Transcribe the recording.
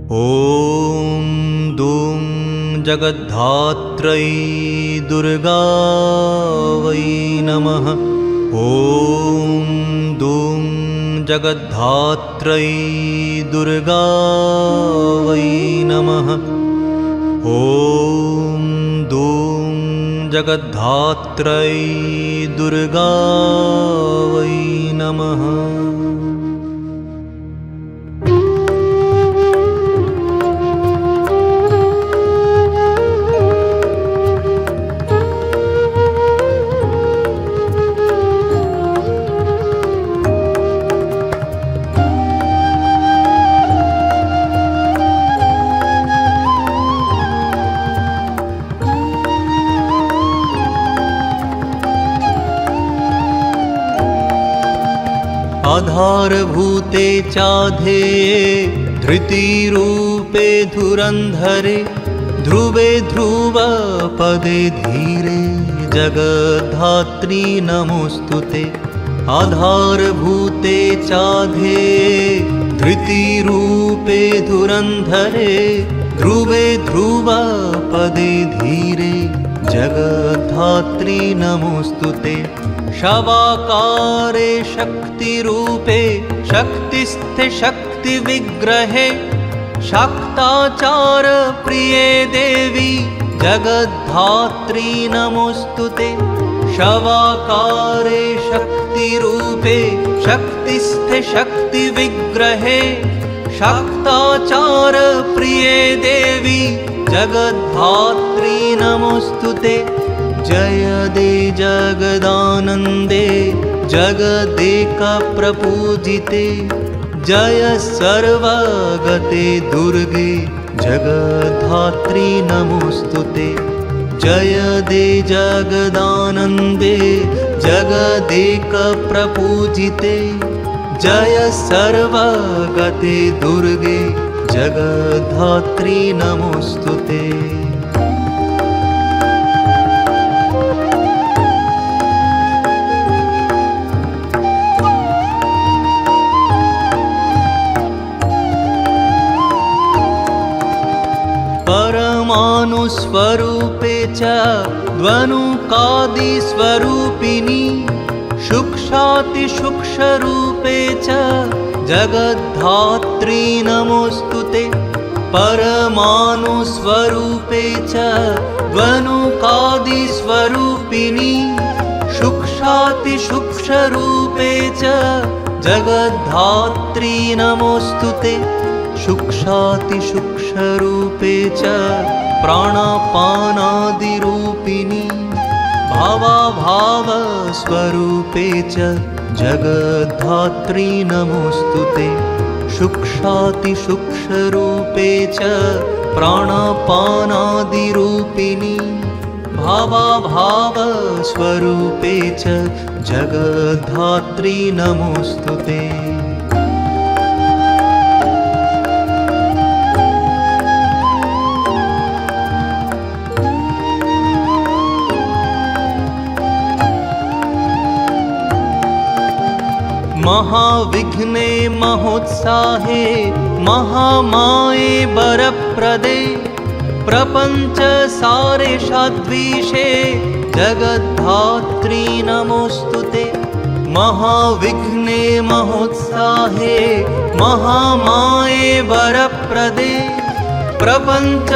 ॐ दूं जगद्धात्रै दुर्गा वै नमः। ॐ दूं जगद्धात्रै दुर्गा वै नमः। ॐ दूं जगद्धात्रै दुर्गा वै नमः। आधारभूते चाधेये धृतिरूपे धुरन्धरे ध्रुवे ध्रुवपदे धीरे जगद्धात्री नमोऽस्तुते। आधारभूते चाधेये धृतिरूपे धुरन्धरे ध्रुवे ध्रुवपदे धीरे जगद्धात्री नमोऽस्तुते। शवाकारे शक्तिरूपे शक्तिस्थे शक्तिविग्रहे शाक्ताचार प्रिये देवी जगद्धात्री नमोऽस्तुते। शवाकारे शक्तिरूपे शक्तिस्थे शक्तिविग्रहे शाक्ताचार प्रिये देवी जगद्धात्री नमोऽस्तुते। जय दे जगदानन्दे जगदेक प्रपूजिते जय सर्वगते दुर्गे जगद्धात्री नमोऽस्तुते। जय दे जगदानन्दे जगदेक प्रपूजिते जय सर्वगते दुर्गे जगद्धात्री नमोऽस्तुते। परमाणुस्वरूपे च द्वनुकादिस्वरूपिणी सूक्ष्मातिसूक्ष्मरूपे च जगद्धात्री नमोऽस्तुते। परमाणुस्वरूपे च द्वनुकादिस्वरूपिणी सूक्ष्मातिसूक्ष्मरूपे च जगद्धात्री नमोऽस्तुते। सूक्ष्मातिसूक्ष्मरूपे च प्राणापानादिरूपिणी भावाभावस्वरूपे च जगद्धात्री नमोऽस्तुते। सूक्ष्मातिसूक्ष्मरूपे च प्राणापानादिरूपिणी भावाभावस्वरूपे च जगद्धात्री नमोऽस्तुते। महाविघ्ने महोत्साहे महामाये वरप्रदे प्रपञ्चसारे साद्विषे जगद्धात्री नमोऽस्तुते। महाविघ्ने महोत्साहे महामाये वरप्रदे प्रपञ्च